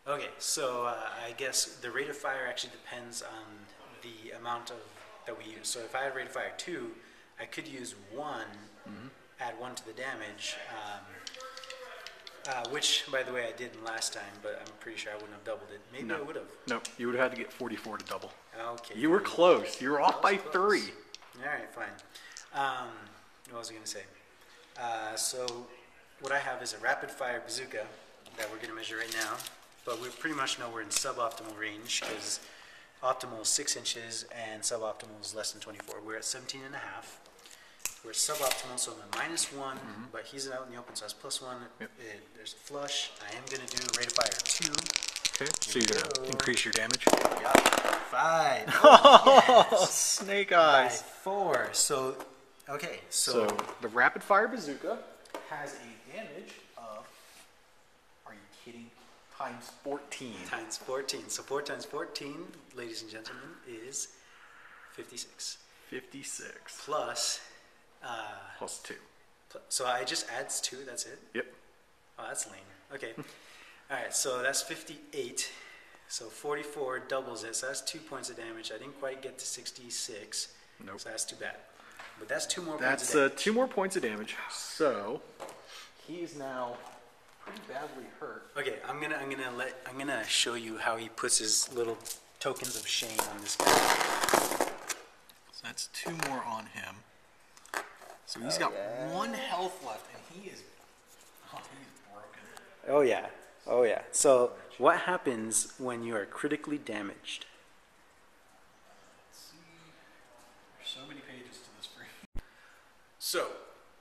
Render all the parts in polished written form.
Okay, so I guess the rate of fire actually depends on the amount of that we use. So if I had rate of fire 2, I could use 1, add 1 to the damage, which, by the way, I didn't last time, but I'm pretty sure I wouldn't have doubled it. Maybe I would have. No, you would have had to get 44 to double. Okay. You were close. You were off by close. 3. All right, fine. What was I going to say? So what I have is a rapid fire bazooka that we're going to measure right now, but we pretty much know we're in suboptimal range because optimal is 6 inches and suboptimal is less than 24. We're at 17 and a half. We're suboptimal, so I'm at -1, but he's out in the open, so that's +1. Yep. There's a flush. I am going to do rate of fire 2. Okay, so you're going to increase your damage. Yeah. 5. Oh, yes. snake By eyes. 4. So, okay, So the rapid fire bazooka has a damage of, are you kidding, times 14. Times 14. So 4 times 14, ladies and gentlemen, is 56. 56. Plus, Plus 2. so I just adds 2, that's it? Yep. Oh, that's lame. Okay. All right, so that's 58. So 44 doubles it, so that's 2 points of damage. I didn't quite get to 66. Nope. So that's too bad. But that's 2 more points That's of damage. 2 more points of damage. So he is now pretty badly hurt. Okay, I'm gonna show you how he puts his little tokens of shame on this guy. So that's 2 more on him. So he's got 1 health left, and he is broken. Oh yeah, oh yeah. So what happens when you are critically damaged? Let's see. There's so many pages to this frame. So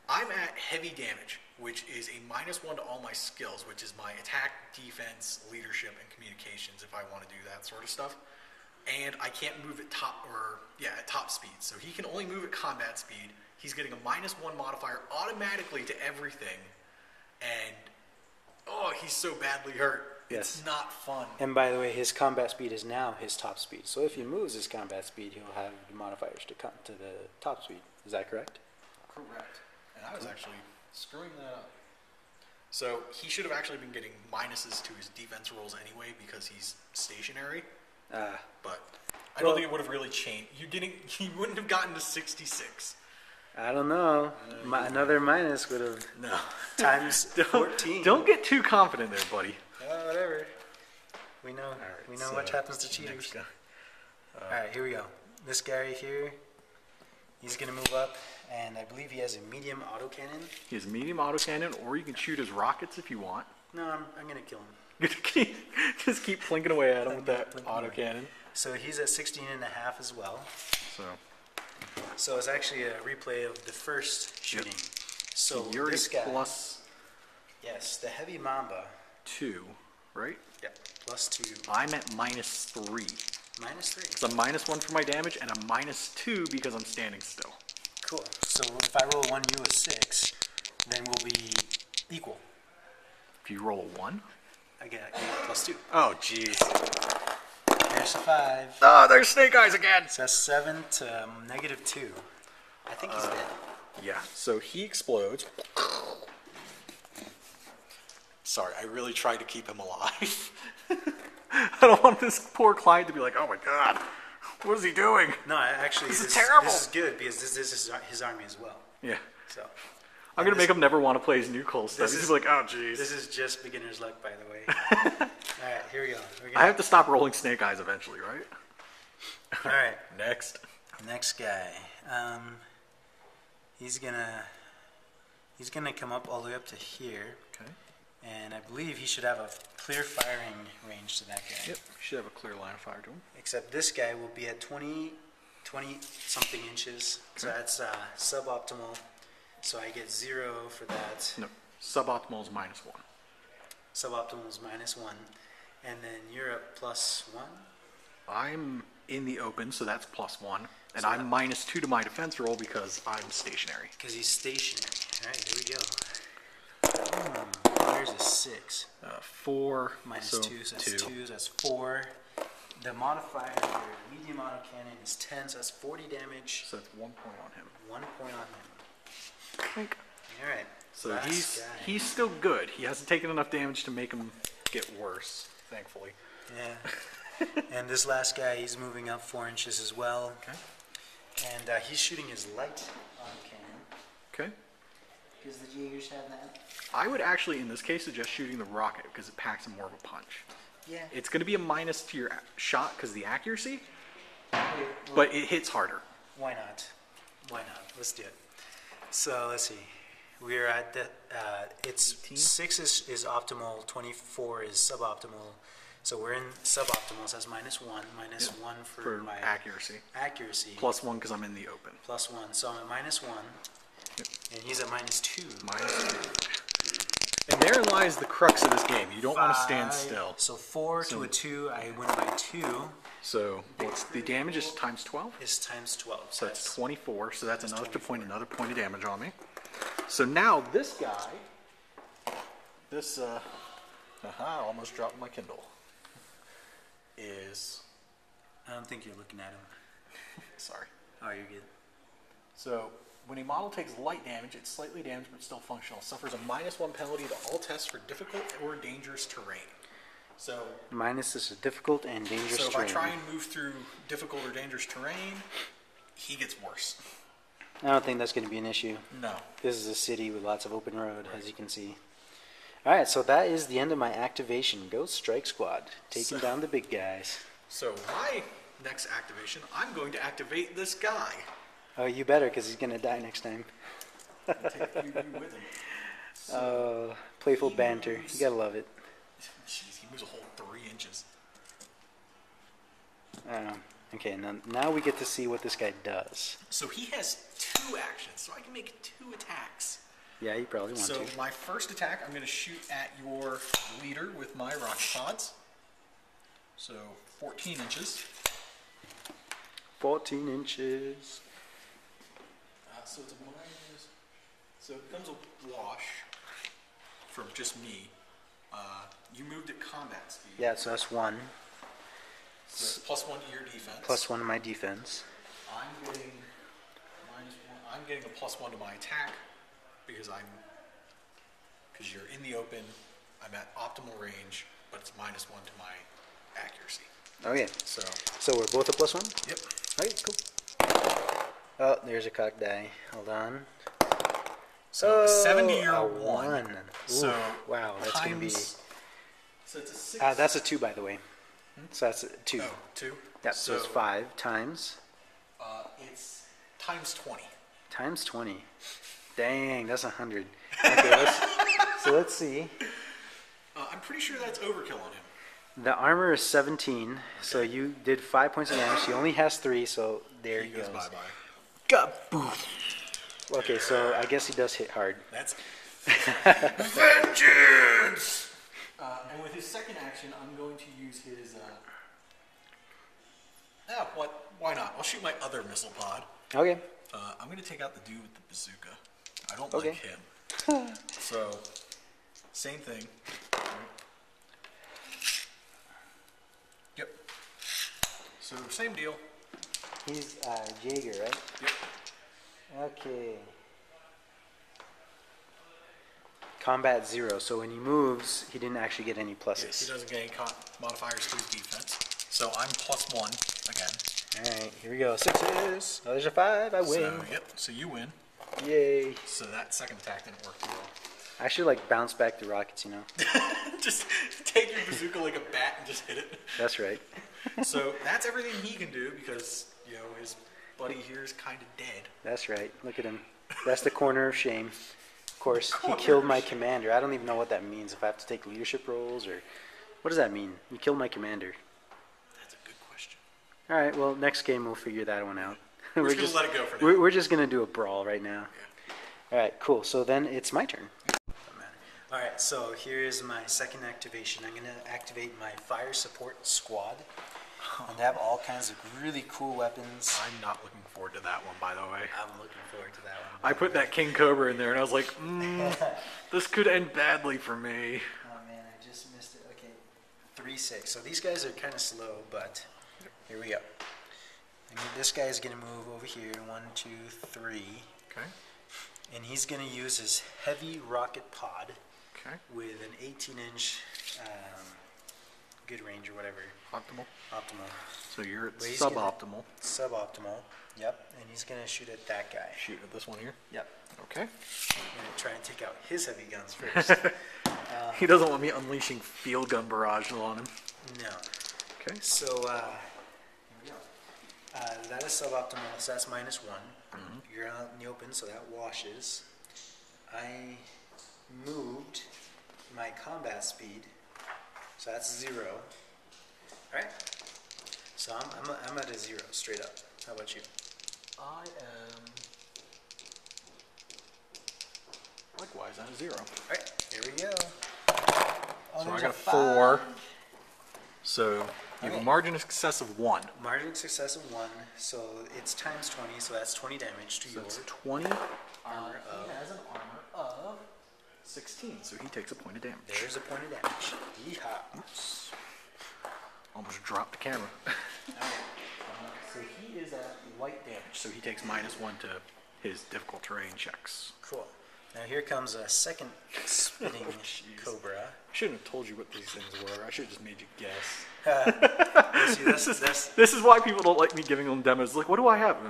I'm at heavy damage, which is a -1 to all my skills, which is my attack, defense, leadership, and communications if I want to do that sort of stuff. And I can't move at top speed. So he can only move at combat speed. He's getting a -1 modifier automatically to everything. And, oh, he's so badly hurt. Yes. It's not fun. And by the way, his combat speed is now his top speed. So if he moves his combat speed, he'll have the modifiers to come to the top speed. Is that correct? Correct. And I was actually screwing that up. So he should have actually been getting minuses to his defense rolls anyway because he's stationary. But I don't think it would have really changed. He wouldn't have gotten to 66. I don't know. Another minus would have times 14. Don't get too confident there, buddy. Whatever. We know. We know what happens to cheaters. All right, here we go. This guy right here, he's gonna move up, and I believe he has a medium autocannon. He has medium autocannon, or you can shoot his rockets if you want. No, I'm gonna kill him. Just keep plinking away at him with that autocannon. So he's at 16 and a half as well. So it's actually a replay of the first shooting. So you're this guy, plus, yes, the heavy mamba. 2, right? Yeah, plus 2. I'm at -3. -3. So I'm -1 for my damage, and a -2 because I'm standing still. Cool. So if I roll 1, you a 6, then we'll be equal. If you roll a 1? I get plus 2. Oh, jeez. There's a 5. Oh, there's Snake Eyes again! So that's 7 to -2. I think he's dead. Yeah, so he explodes. Sorry, I really tried to keep him alive. I don't want this poor client to be like, oh my god, what is he doing? No, actually, this is terrible. This is good because this is his army as well. Yeah. So I'm going to make him never want to play his new Cole stuff. He's like, oh jeez. This is just beginner's luck, by the way. All right, here we go. I have to stop rolling Snake Eyes eventually, right? All right. Next guy. He's gonna come up all the way up to here. Okay. And I believe he should have a clear firing range to that guy. Yep, you should have a clear line of fire to him. Except this guy will be at 20 something inches. So that's suboptimal. So I get 0 for that. No, suboptimal is -1. Suboptimal is -1. And then you're at +1. I'm in the open, so that's +1. And So I'm -2 to my defense roll because I'm stationary. Because he's stationary. All right, here we go. There's a 6. 4 -2, so that's 2, so that's 4. The modifier for medium autocannon is 10, so that's 40 damage. So that's 1 point on him. 1 point on him. All right. So he's still good. He hasn't taken enough damage to make him get worse. thankfully. Yeah. And this last guy, he's moving up 4 inches as well. Okay. And he's shooting his light Autocannon. Okay. Does the Jaegers have that? I would actually, in this case, suggest shooting the rocket because it packs more of a punch. Yeah. It's going to be a minus to your shot because of the accuracy, Well, but it hits harder. why not? Why not? Let's do it. So let's see. We're at the. It's 18? 6 is optimal. 24 is suboptimal. So we're in suboptimal. So that's -1. -1 for my accuracy. accuracy. +1 because I'm in the open. +1. So I'm at -1. Yep. And he's at -2. -2. And therein lies the crux of this game. You don't want to stand 5. still. So 4 to a 2. I win by 2. So the damage is times 12. Is times 12. So that's 24. So that's another another point of damage on me. So now this guy, this I almost dropped my Kindle. Is I don't think you're looking at him. sorry. Oh, you're good. So when a model takes light damage, it's slightly damaged but still functional. Suffers a -1 penalty to all tests for difficult or dangerous terrain. So Minus is a difficult and dangerous if terrain. I try and move through difficult or dangerous terrain, he gets worse. I don't think that's going to be an issue. No. This is a city with lots of open road, as you can see. All right, so that is the end of my activation. Go Strike Squad, taking down the big guys. So my next activation, I'm going to activate this guy. Oh, you better, because he's going to die next time. Take you with him. Oh, playful he banter. moves- You got to love it. Jeez, he moves a whole 3 inches. Okay, now we get to see what this guy does. So he has 2 actions, so I can make 2 attacks. Yeah, you probably want So to. my first attack, I'm going to shoot at your leader with my rocket pods. So 14 inches. 14 inches. So it's a minus. So it becomes a wash from just me. You moved at combat speed. Yeah, so that's 1. So it's +1 to your defense. +1 to my defense. I'm getting -1. I'm getting a +1 to my attack because you're in the open. I'm at optimal range, but it's -1 to my accuracy. Okay, So we're both a +1? yep. Okay, cool. Oh, there's a cock die. Hold on. So a 70 or a 1. Ooh, So wow, that's going to be... So it's a 6. that's a 2, by the way. So that's a 2. Oh, 2? Yeah, so it's 5 times... It's times 20. Times 20. Dang, that's 100. Okay, let's see. I'm pretty sure that's overkill on him. The armor is 17, so you did 5 points of damage. He only has 3, so there he goes goes. bye-bye. Kaboof. Okay, so I guess he does hit hard. That's vengeance! And with his second action, I'm going to use his... why not? I'll shoot my other missile pod. Okay. I'm going to take out the dude with the bazooka. I don't Okay. like him. So, same thing. Yep. So, same deal. He's Jaeger, right? Yep. Okay. Combat 0, so when he moves, he didn't actually get any pluses. Yes, he doesn't get any modifiers to his defense. So, I'm +1 again. Alright, here we go. 6s. Oh, there's a 5. I win. So, yep. So, you win. Yay. So, that second attack didn't work too well. I should like bounce back the rockets, you know? Just take your bazooka like a bat and just hit it. That's right. So that's everything he can do because, his buddy here is kind of dead. That's right. Look at him. That's the corner of shame. Of course, he killed my commander. I don't even know what that means. If I have to take leadership roles or... What does that mean? You killed my commander. That's a good question. All right, well, next game we'll figure that one out. We're just going to let it go for now. We're just going to do a brawl right now. Yeah. All right, cool. So then it's my turn. All right, so here is my second activation. I'm going to activate my fire support squad. And they have all kinds of really cool weapons. I'm not looking forward to that one, by the way. I'm looking forward to that one. I put that King Cobra in there, and I was like, this could end badly for me. Oh, man, I just missed it. Okay, 3-6. So these guys are kind of slow, but here we go. This guy is going to move over here. 1, 2, 3. Okay. And he's going to use his heavy rocket pod Okay. with an 18-inch good range or whatever. Optimal. Optimal. So you're at But he's suboptimal. Suboptimal. Yep. And he's gonna shoot at that guy. Shoot at this one here. Yep. Okay. I'm gonna try and take out his heavy guns first. He doesn't want me unleashing field gun barrage on him. No. Okay. So here we go. That is suboptimal. So that's -1. You're out in the open, so that washes. I moved my combat speed, so that's 0. All right. So I'm at a 0 straight up. How about you? I am likewise at a 0. All right. Here we go. Oh, So I there's got a 4. 5. So you have Okay. a margin of success of 1. Margin of success of 1, so it's times 20, so that's 20 damage to So your it's 20 armor of. He has an armor of 16, so he takes a point of damage. There's a point of damage. Yeehaw. Oops. Almost dropped the camera. So he is at light damage, so he takes -1 to his difficult terrain checks. Cool. Now here comes a second spinning cobra. I shouldn't have told you what these things were. I should have just made you guess. See, that's This is why people don't like me giving them demos. Like, what do I have?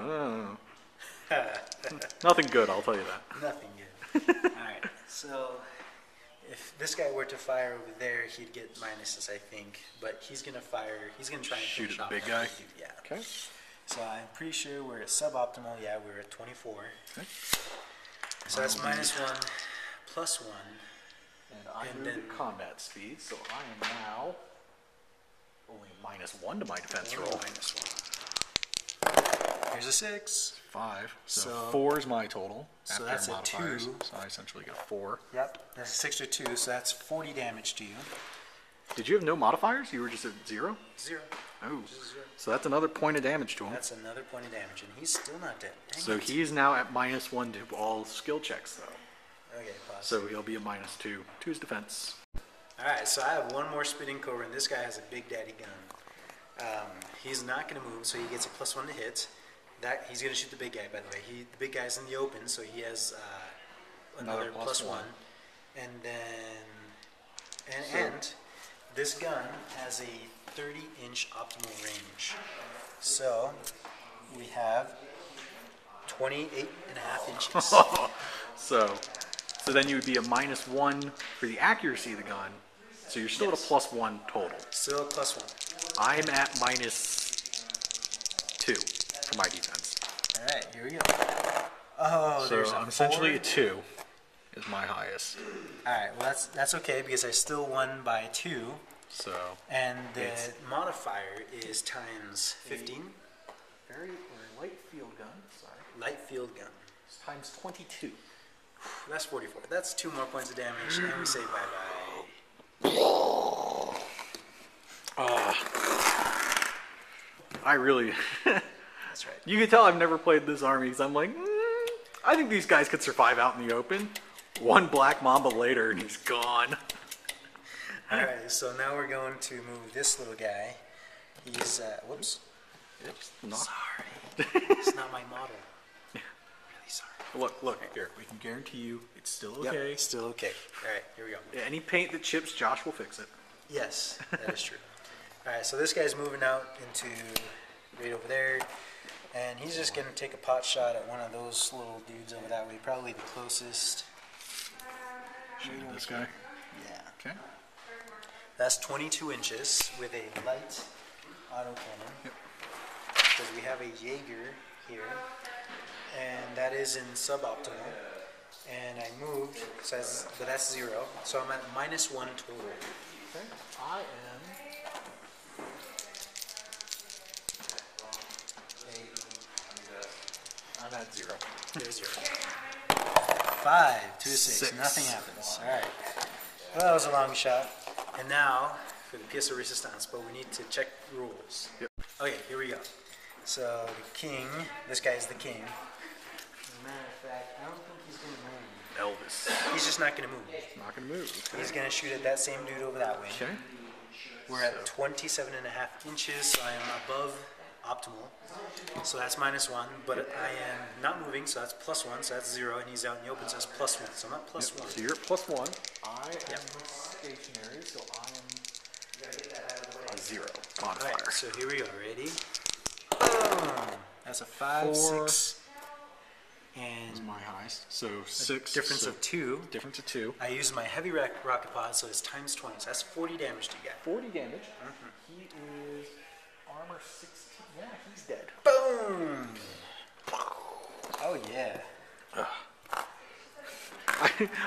Nothing good, I'll tell you that. nothing good. Alright, so if this guy were to fire over there, he'd get minuses, I think. But he's gonna fire, he's gonna try and Shoot finish at the off big that guy? dude, yeah. Okay. So I'm pretty sure we're at suboptimal, yeah, we're at 24. Okay. So that's -1, +1. And I And moved then- at combat speed, so I am now only -1 to my defense Only roll. -1. Here's a 6. 5. So So- 4 is my total. so after that's a modifiers. 2. So I essentially get a 4. Yep, that's a 6 or 2, so that's 40 damage to you. Did you have no modifiers? You were just at 0? 0. Oh. Just 0. So that's another point of damage to him. That's another point of damage, and he's still not dead. Dang So it. he's now at -1 to all skill checks, though. Okay, pause. So he'll be a -2 to his defense. Alright, so I have one more spinning cobra, and this guy has a big daddy gun. He's not going to move, so he gets a +1 to hit. He's going to shoot the big guy, by the way. The big guy's in the open, so he has another +1. And then, and this gun has a 30-inch optimal range. So we have 28.5 inches. So then you would be a -1 for the accuracy of the gun. So you're still at a +1 total. Still a +1. I'm at -2 for my defense. Alright, here we go. Oh, So there's a I'm essentially 4. a 2 is my highest. Alright, well that's okay because I still won by 2. So And the It's- modifier is times 15. very light field gun. Sorry. Light field gun. It's times 22. That's 44. That's 2 more points of damage, and we say bye-bye. I really. That's right. You can tell I've never played this army because I'm like, I think these guys could survive out in the open. One Black Mamba later and he's gone. Alright, so now we're going to move this little guy. He's, whoops. It's not. Sorry. It's not my model. Really sorry. Look, here. We can guarantee you it's still Yep, okay. still okay. Alright, here we go. Any paint that chips, Josh will fix it. Yes, that is true. Alright, so this guy's moving out into right over there. And he's just going to take a pot shot at one of those little dudes over that way. Probably the closest. Shoot this guy. Yeah. Okay. That's 22 inches with a light autocannon. Yep. Because we have a Jaeger here. And that is in suboptimal. And I moved, but that's 0. So I'm at -1 total. Okay. I am. I'm at 0. There's 0. 5 to a 6. 6. Nothing happens. Alright. Well, that was a long shot. And now for the pièce de résistance, but we need to check rules. Yep. Okay, here we go. So the king, this guy is the king. As a matter of fact, I don't think he's going to move. Elvis. He's just not going to move. Not gonna move. He's going to shoot at that same dude over that way. Okay. We're at 27.5 inches, so I am above optimal. So that's -1, but I am not moving, so that's +1, so that's 0, and he's out in the open, so that's +1. So I'm at +1. So you're at +1. I am Yep. stationary, so I am 0 modifier. Alright, so here we go. Ready? Boom! That's a 5, 4. 6, and Is my highest. So 6. difference so of 2. Difference of 2. I used my heavy rocket pod, so it's times 20. So that's 40 damage to get. 40 damage. He is armor 16. Yeah, he's dead. Boom! Oh yeah.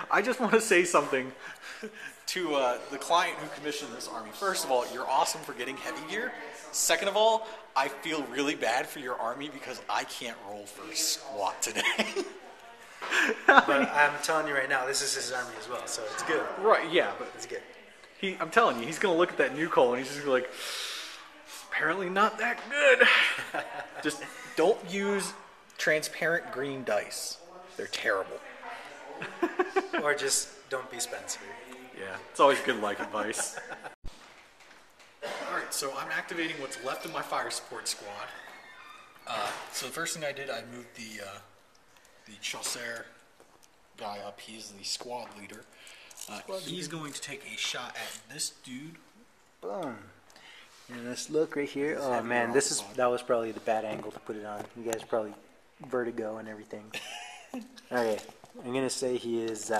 I just want to say something to the client who commissioned this army. First of all, you're awesome for getting heavy gear. Second of all, I feel really bad for your army because I can't roll for squat today. But I'm telling you right now, this is his army as well, so it's good. Right, yeah, but It's good. I'm telling you, he's going to look at that new call and he's just gonna be like, apparently not that good. Just don't use transparent green dice. They're terrible. Or just don't be Spencer. Yeah, it's always good life advice. Alright, so I'm activating what's left of my fire support squad. So the first thing I did, I moved the Chasseur guy up. He's the squad leader. He's going to take a shot at this dude. Boom. And let's look right here. Oh man, that was probably the bad angle to put it on. You guys probably vertigo and everything. Okay, I'm gonna say he is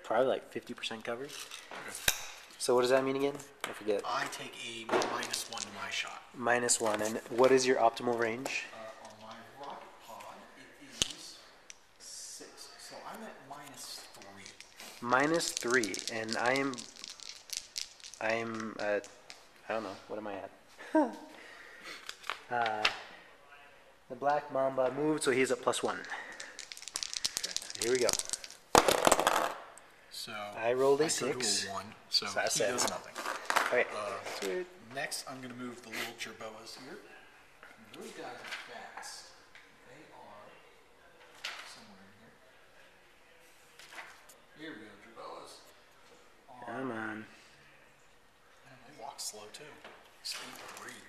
probably like 50% covered. So what does that mean again? I forget. I take a -1 to my shot. -1, and what is your optimal range? On my rocket pod, it is 6. So I'm at -3. -3, and I am at, I don't know, what am I at? The Black Mamba moved, so he's at +1. Here we go. So I rolled a I go to 6. 1, so So that's he it. does nothing. Okay. Sweet. Next, I'm going to move the little Jerboas here. And those guys are fast. They are somewhere in here. Here we go, Jerboas. Come on. And they walk slow too. Speed 3.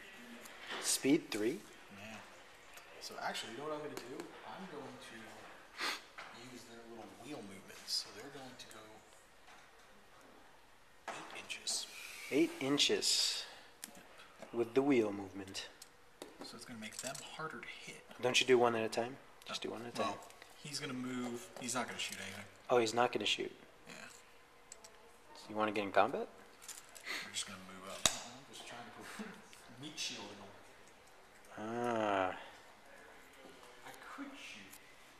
Speed 3? Yeah. So actually, you know what I'm going to do? I'm going to use their little wheel movements. So they're going to go 8 inches. 8 inches with the wheel movement. So it's going to make them harder to hit. Don't you do one at a time? Just do one at a time. Well, he's going to move. He's not going to shoot anything. Oh, he's not going to shoot. Yeah. So you want to get in combat? We're just going to move up. I'm just trying to put meat shielding them. Ah. I could shoot,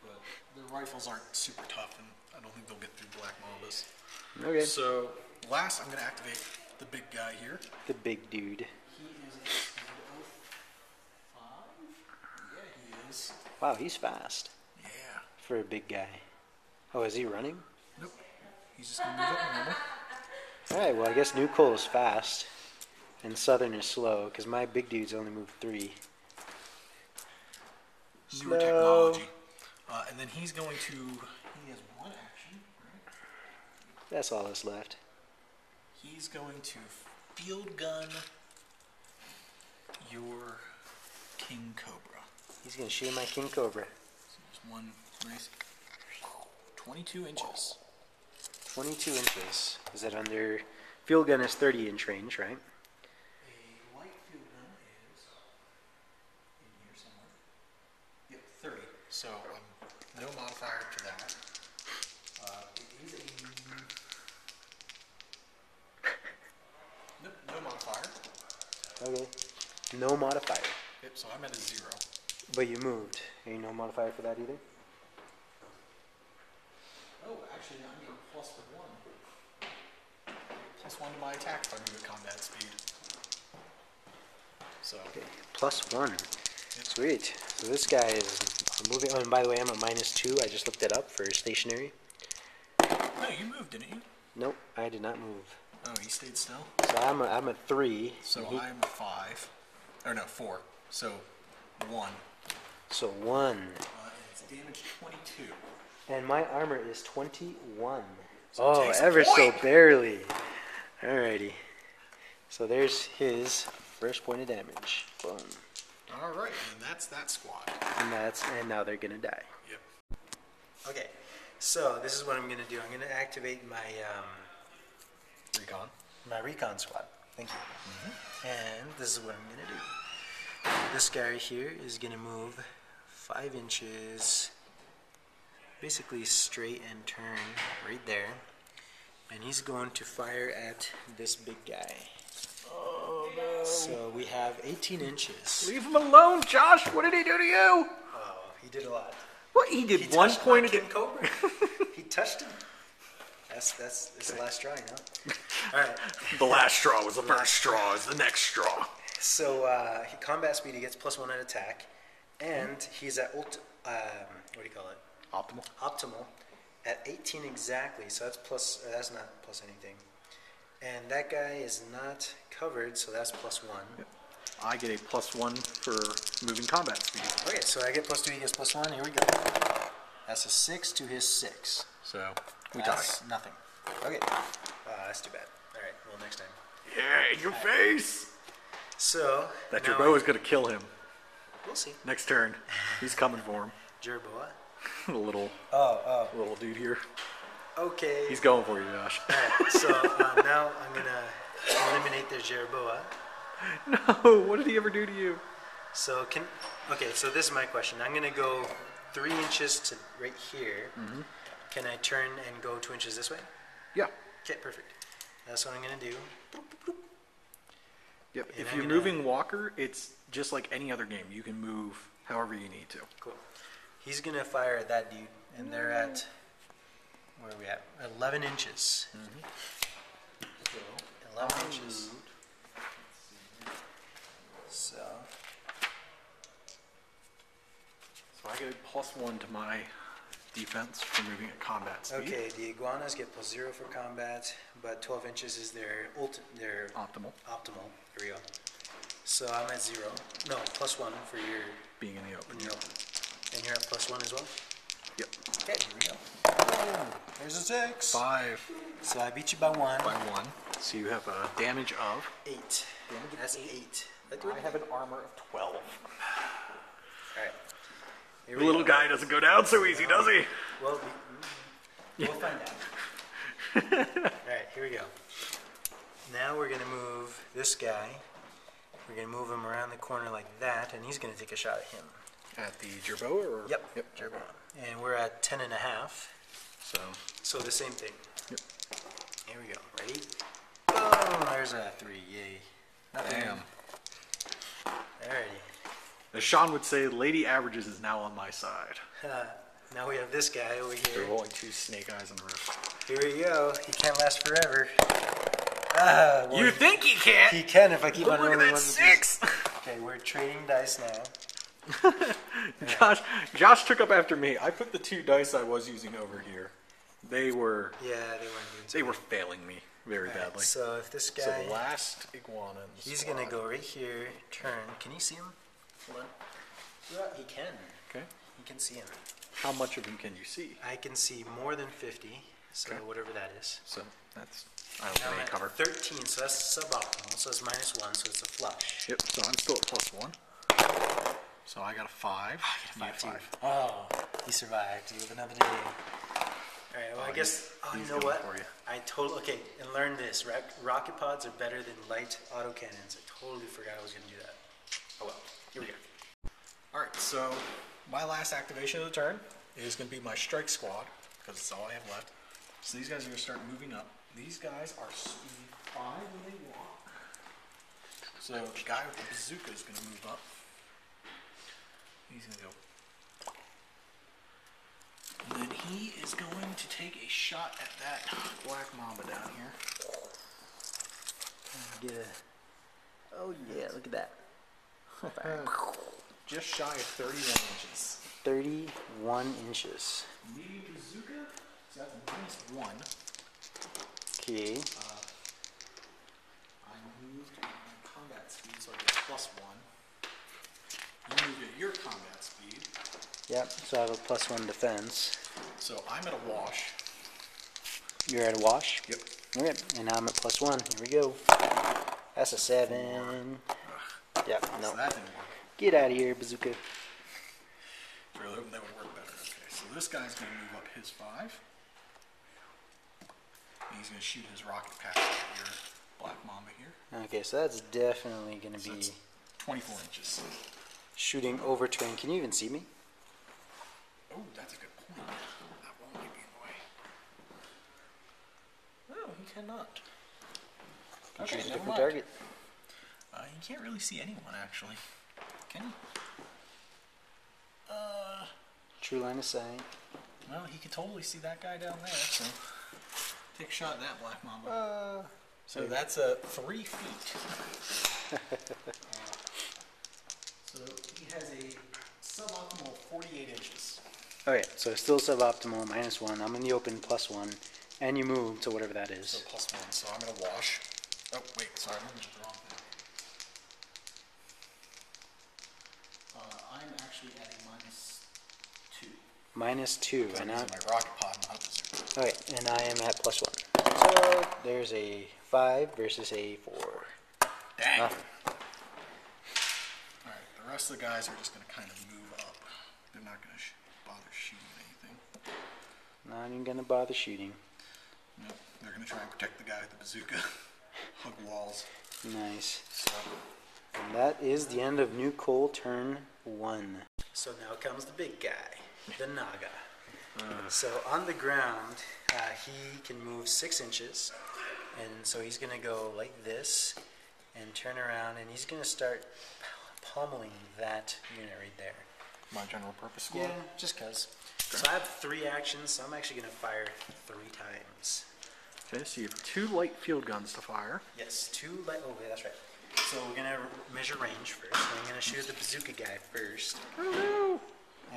but their rifles aren't super tough, and I don't think they'll get through Black Mambas. Okay. So last, I'm going to activate the big guy here. The big dude. He is a speed of 5. Yeah, he is. Wow, he's fast Yeah. for a big guy. Oh, is he running? Nope. He's just going to move up normal. Alright, well I guess New Cole is fast and Southern is slow because my big dudes only move 3. Newer technology. And then he's going to. He has 1 action, right? That's all that's left. He's going to field gun your King Cobra. He's going to shoot my King Cobra. So just one nice 22 inches. 22 inches. Is that under... Field gun is 30-inch range, right? A light field gun is in here somewhere. Yep, 30. So no modifier to that. It is a... Nope, no modifier. Okay. No modifier. Yep, so I'm at a 0. But you moved. Ain't no modifier for that either? Oh, actually, I'm getting +1. +1 to my attack if I move at combat speed. So. Okay. +1. Sweet. So this guy is moving... Oh, and by the way, I'm at -2. I just looked it up for stationary. No, you moved, didn't you? Nope, I did not move. Oh, he stayed still? So I'm a 3. So and I'm a 5. Or no, 4. So 1. So 1. And it's damage 22. And my armor is 21. So oh, it takes a ever so point. barely. Alrighty. So there's his first point of damage. Boom. Alright, and that's that squad. And now they're gonna die. Yep. Okay. So this is what I'm gonna do. I'm gonna activate my Recon. my Recon squad. Thank you. And this is what I'm gonna do. This guy right here is gonna move 5 inches, basically straight and turn right there. And he's going to fire at this big guy. Oh no. So we have 18 inches. Leave him alone, Josh. What did he do to you? Oh, he did a lot. What? He did He one touched point my of the King Cobra. He touched him. That's the last straw, you know? Alright. The last straw was the first straw is the next straw. So, combat speed, he gets +1 at attack. And he's at what do you call it? Optimal. Optimal at 18 exactly. So that's plus, or that's not plus anything. And that guy is not covered, so that's +1. Yep. I get a +1 for moving combat speed. Okay, so I get +2, he gets +1. Here we go. That's a 6 to his 6. So we That's die. nothing. Okay. That's too bad. Alright, well, next time. Yeah, in your face. So. That now Jerboa is going to kill him. We'll see. Next turn. He's coming for him. Jerboa. The little dude here. Okay. He's going for you, Josh. Alright, so now I'm going to eliminate the Jerboa. No, what did he ever do to you? So okay, so this is my question. I'm going to go 3 inches to right here. Mm-hmm. Can I turn and go 2 inches this way? Yeah. Okay, perfect. That's what I'm going to do. Yep. And If I'm you're gonna- moving Walker, it's just like any other game. You can move however you need to. Cool. He's going to fire at that dude, and they're at, where are we at? 11 inches. Mm-hmm. So, 11 inches. So, I get a +1 to my defense for moving at combat speed. okay, the iguanas get +0 for combat, but 12 inches is their Optimal. optimal. Here we go. So I'm at 0. No, +1 for your Being in the open. open. And you're at +1 as well? Yep. Okay, here we go. Boom. There's a 6. 5 So I beat you by 1. by 1. So you have a damage of. 8. That's 8. I have an armor of 12. Alright. Here The we little go. guy doesn't go down so easy, does he? Well, we'll find out. Alright, here we go. Now we're going to move this guy. We're going to move him around the corner like that, and he's going to take a shot at him. At the Jerboa or? Yep. Jerboa. And we're at 10 and a half. So the same thing. Yep. Here we go. Ready? Boom! There's a 3. Yay. Nothing. Damn. Alrighty. As Sean would say, Lady Averages is now on my side. Now we have this guy over They're here. rolling 2 snake eyes on the roof. Here we go. He can't last forever. Well, You think he can't? he can if I keep on Look rolling at that ones with these. 6! Okay, we're trading dice now. Josh took up after me. I put the 2 dice I was using over here. They were Yeah, they weren't doing so they were failing me very Alright, badly. so if this So guy, the last iguana in the he's squad. gonna go right here, turn. Can you see him? Hold on. Yeah, he can. Okay. You can see him. How much of him can you see? I can see more than 50, so Okay. whatever that is. So that's I don't Now I'm think at cover. 13, so that's suboptimal. So it's -1, so it's a flush. Yep. So I'm still at +1. So I got a 5. You have 5. Oh, he survived. Live another day. All right. Well, I guess. Oh, you he's know going what? for you. Okay. And learn this. Rocket pods are better than light autocannons. I totally forgot I was gonna do that. Oh well. Here we go. All right. So my last activation of the turn is going to be my strike squad because it's all I have left. So these guys are going to start moving up. These guys are speed 5 when they walk. So the guy with the bazooka is going to move up. He's going to go. And then he is going to take a shot at that black mamba down here. Get a. Oh yeah! Look at that. Just shy of 31 inches. 31 inches. Medium bazooka, so that's -1. Okay. I moved my combat speed, so I get +1. You moved at your combat speed, Yep. So I have a +1 defense. so I'm at a wash. You're at a wash. Yep. Okay. And I'm at +1. Here we go. That's a 7. Yep. So No. that didn't work. Get out of here, bazooka. I was really hoping that would work better. Okay, so this guy's going to move up his 5. And he's going to shoot his rocket past your black mamba here. Okay, so that's definitely going to So be it's 24 inches. shooting over terrain. Can you even see me? Oh, that's a good point. That won't be in the way. No, he cannot. Okay, Choose a never different mind. target. You can't really see anyone, actually. Can you? True line of sight. Well, he could totally see that guy down there, so take a shot at that black mamba. So that's 3 feet. So he has a suboptimal 48 inches. Okay, so still suboptimal, -1. I'm in the open, +1. And you move to whatever that is. So +1, so I'm going to wash. Oh, wait, sorry, I'm looking at the wrong thing. I'm actually at a -2. -2. I'm And using my rocket pod, not a bazooka. okay, and I am at +1. So there's a 5 versus a 4. Dang. Nothing. Alright, the rest of the guys are just going to kind of move up. They're not going to bother shooting anything. Not even gonna bother shooting. Nope, they're going to try and protect the guy with the bazooka. Hug walls. Nice. So, And that is the end of New Coal turn 1. So now comes the big guy, the Naga. So on the ground, he can move 6 inches, and so he's going to go like this and turn around, and he's going to start pummeling that unit right there. my general purpose squad. Yeah, just cause. So I have 3 actions, so I'm actually going to fire 3 times. Okay, so you have 2 light field guns to fire. Yes, 2 light. Oh, okay, that's right. So we're gonna measure range first. I'm gonna shoot at the bazooka guy first. Oh no!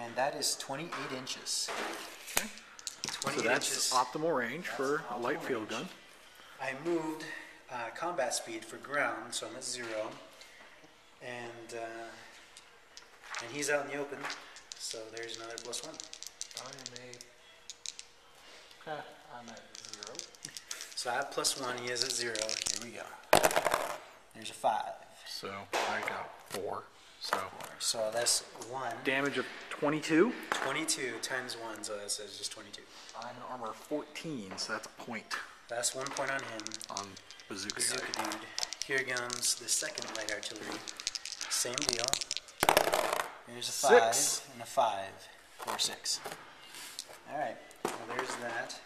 And that is 28 inches. Okay. 28 So that's inches. optimal range for a light optimal field range. gun. I moved combat speed for ground, so I'm at 0. And he's out in the open, so there's another +1. I'm at 0. So I have +1, he is at 0. Here we go. There's a 5. So I got 4. So that's 1. Damage of 22. 22 times 1, so that says just 22. I'm in armor 14, so that's a point That's 1 point on him. on bazooka. Bazooka dude. Here comes the second light artillery. Same deal. There's a 5 6. and a 5 or 6. Alright, well there's that.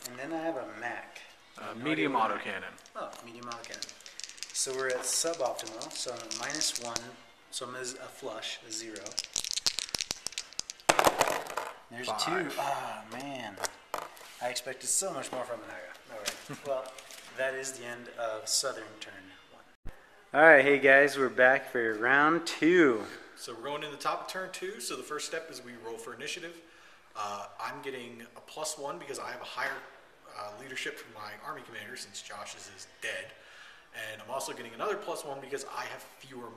And then I have a Mac. Medium autocannon. Oh, medium autocannon. So we're at suboptimal, so I'm at -1, so I'm at a flush, a 0. There's a 2. 5. Ah, man. I expected so much more from Naga. Alright, well, that is the end of Southern turn 1. Alright, hey guys, we're back for round 2. So we're going in the top of turn 2. So the first step is we roll for initiative. I'm getting a +1 because I have a higher leadership from my army commander since Josh's is dead. And I'm also getting another +1 because I have fewer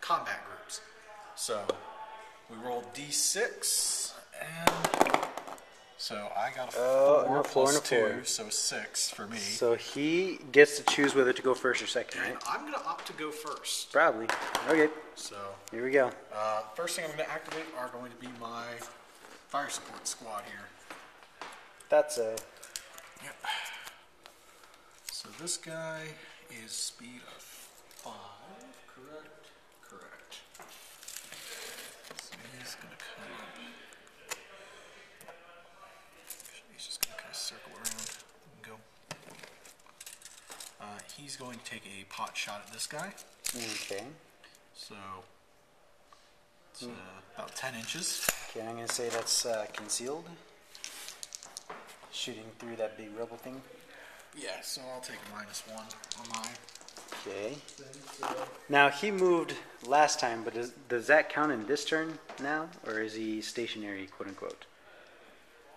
combat groups. So we rolled D6, and so I got a 4 plus 2, so 6 for me. So he gets to choose whether to go first or second, And right? I'm going to opt to go first. Probably. Okay, So here we go. first thing I'm going to activate are going to be my fire support squad here. That's a... Yep. So this guy is speed of 5, correct? Correct. So he's going to come up. He's just going to kind of circle around and go. He's going to take a pot shot at this guy. Okay. So it's about 10 inches. Okay, I'm going to say that's concealed. Shooting through that big rubble thing. Yeah, so I'll take a -1 on mine. Okay. Now, he moved last time, but does that count in this turn now? Or is he stationary, quote unquote?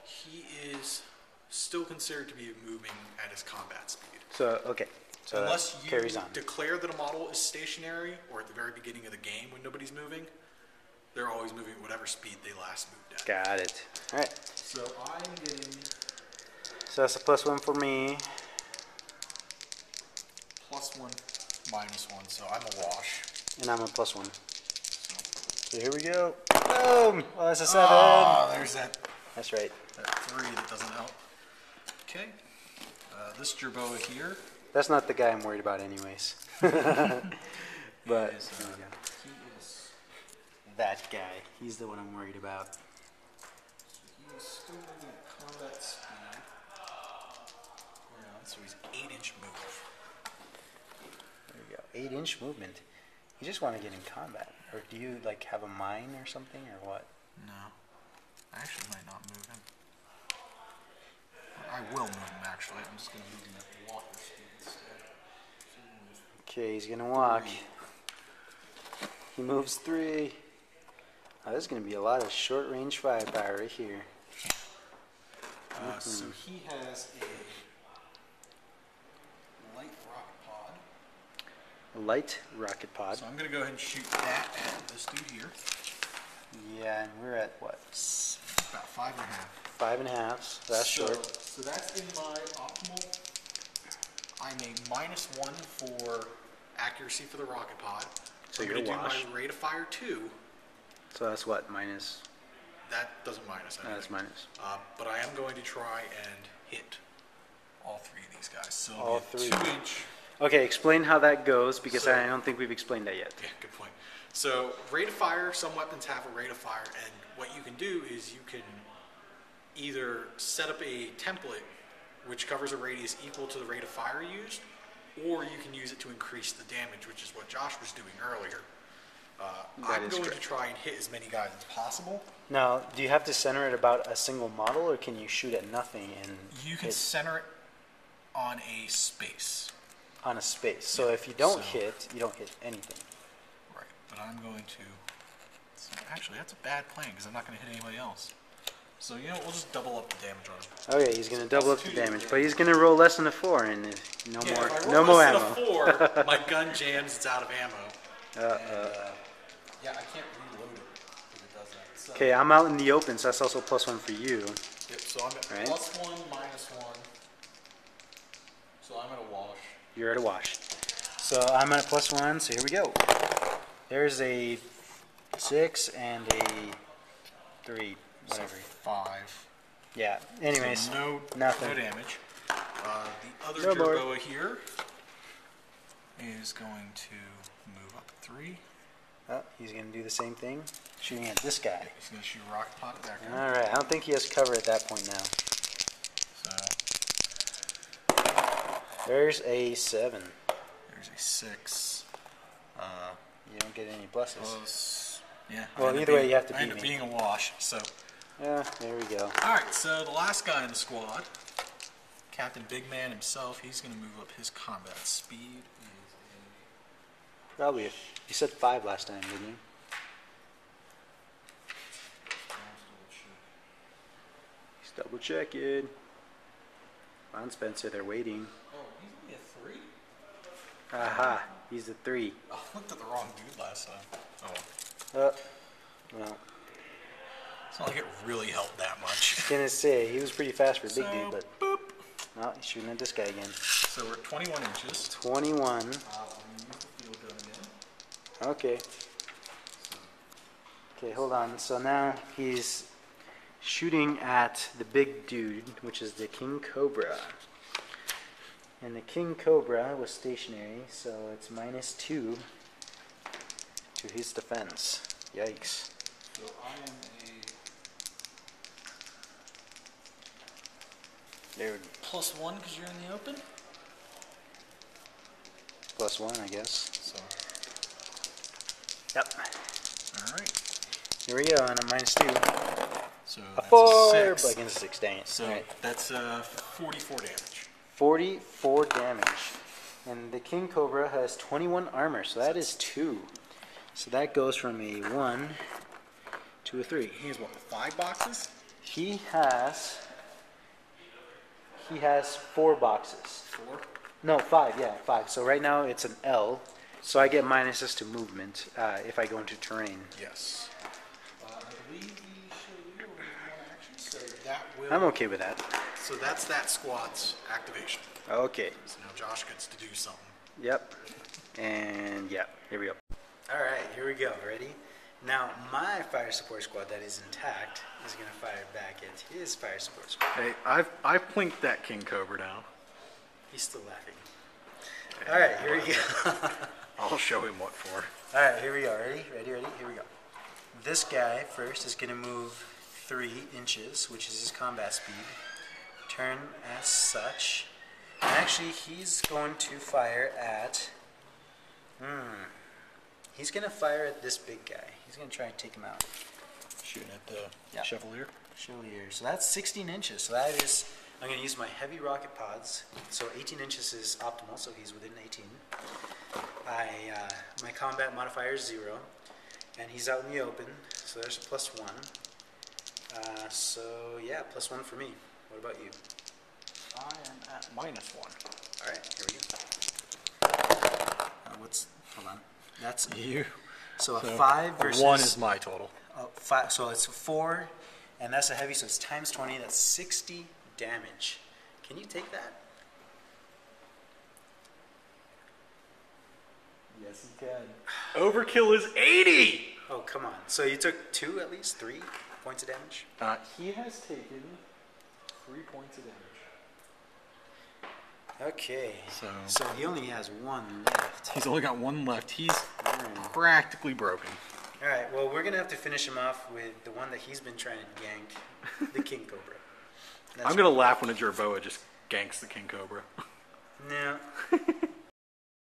He is still considered to be moving at his combat speed. So, okay. So Unless that you carries on. declare that a model is stationary, or at the very beginning of the game when nobody's moving, they're always moving at whatever speed they last moved at. Got it. All right. So I'm getting So that's a +1 for me. +1, -1, so I'm a wash. And I'm a +1. So here we go. Boom! Oh, that's a 7. Oh, there's that That's right. 3 that doesn't help. Okay. This Jerboa here That's not the guy I'm worried about anyways. But He is that guy, he's the one I'm worried about. He's still moving at combat speed. So he's 8-inch move. There we go. 8-inch movement. You just want to get in combat. Or do you like have a mine or something or what? No. I actually might not move him. I will move him actually. I'm just going to move him at walker speed instead. Okay, he's going to walk. He moves 3. Oh, there's going to be a lot of short range firepower right here. So he has a light rocket pod. A light rocket pod. So I'm going to go ahead and shoot that at this dude here. Yeah, and we're at what? About 5.5. 5.5. So that's short. So that's in my optimal. I'm a -1 for accuracy for the rocket pod. So I'm you're going to do wash. my rate of fire 2. So that's what? Minus? That doesn't minus anything. That's minus. But I am going to try and hit all 3 of these guys. So All it'll be 3. a 2-inch. Okay, explain how that goes because So- I don't think we've explained that yet. Yeah, good point. So rate of fire, some weapons have a rate of fire, and what you can do is you can either set up a template which covers a radius equal to the rate of fire used, or you can use it to increase the damage, which is what Josh was doing earlier. I'm going to try and hit as many guys as possible. Now, do you have to center it about a single model, or can you shoot at nothing and You can hit center it on a space. on a space? So if you don't So- hit, you don't hit anything. Right, but I'm going to... So actually, that's a bad plan, because I'm not going to hit anybody else. So, you know what, we'll just double up the damage on him. Okay, he's going to double up the two damage, damage. but he's going to roll less than a 4, and no Yeah, more, if I roll no more less ammo. than a 4, my gun jams, it's out of ammo. Yeah, I can't reload it if it does that. So, Okay, I'm out in the open, so that's also +1 for you. Yep, so I'm at Right. +1, -1. So I'm at a wash. You're at a wash. So I'm at +1, so here we go. There's a 6 and a 3, whatever. So 5. Yeah, anyways, So nothing. no damage. The other No more. Jerboa here is going to move up 3. Oh, he's going to do the same thing, shooting at this guy. He's going to shoot a rocket pot at that guy. All right, I don't think he has cover at that point now. So There's a 7. there's a 6. You don't get any pluses. Close. Yeah. I Well, end up either way, being- you have to I end beat up me. being a wash. So, Yeah, there we go. all right. So the last guy in the squad, Captain Big Man himself, he's going to move up his combat speed. Probably. You said 5 last time, didn't you? He's double checking. Come on, Spencer, they're waiting. Oh, he's only a 3? Aha, he's a 3. I looked at the wrong dude last time. Oh, Well, it's not like it really helped that much. I was gonna say, he was pretty fast for a big So, dude, but boop. no, he's shooting at this guy again. So we're at 21 inches. 21. I'm going to use the field gun again. Okay. Okay, hold on. So now he's shooting at the big dude, which is the King Cobra. And the King Cobra was stationary, so it's -2 to his defense. Yikes. So I am There, a +1 because you're in the open. +1, I guess. So, Yep. all right. Here we go, and a -2. So A that's 4, a but 6. against a 6, dang it. So Alright. that's 44 damage. 44 damage. And the King Cobra has 21 armor, so that is 2. So that goes from a 1 to a 3. He has what, 5 boxes? He has 4 boxes. 4. No, 5, yeah, 5. So right now it's an L, so I get minuses to movement if I go into terrain. Yes. I believe he showed you one action, so that will. I'm okay with that. So that's that squad's activation. Okay. So now Josh gets to do something. Yep. And yeah, here we go. All right, here we go. Ready? Now, my fire support squad that is intact is going to fire back at his fire support squad. Hey, I've plinked that King Cobra down. He's still laughing. All right, here we go. I'll show him what for. All right, here we go. Ready? Here we go. This guy first is going to move 3 inches, which is his combat speed. Turn as such. And actually, he's going to fire at... He's going to fire at this big guy. He's going to try and take him out. Shooting at the Chevalier. Chevalier. So that's 16 inches. So that is... I'm going to use my heavy rocket pods. So 18 inches is optimal, so he's within 18. My combat modifier is 0. And he's out in the open, so there's a +1. So yeah, +1 for me. What about you? I am at -1. All right, here we go. Hold on. That's you. So a 5 versus 1 is my total. 5. So it's 4, and that's a heavy. So it's times 20. That's 60 damage. Can you take that? Yes, you can. Overkill is 80. Oh, come on. So you took 2 at least? 3 points of damage? He has taken 3 points of damage. Okay. So he only has 1 left. He's only got 1 left. He's practically broken. All right. Well, we're going to have to finish him off with the one that he's been trying to gank, the King Cobra. I'm going to laugh when a Jerboa just ganks the King Cobra. No.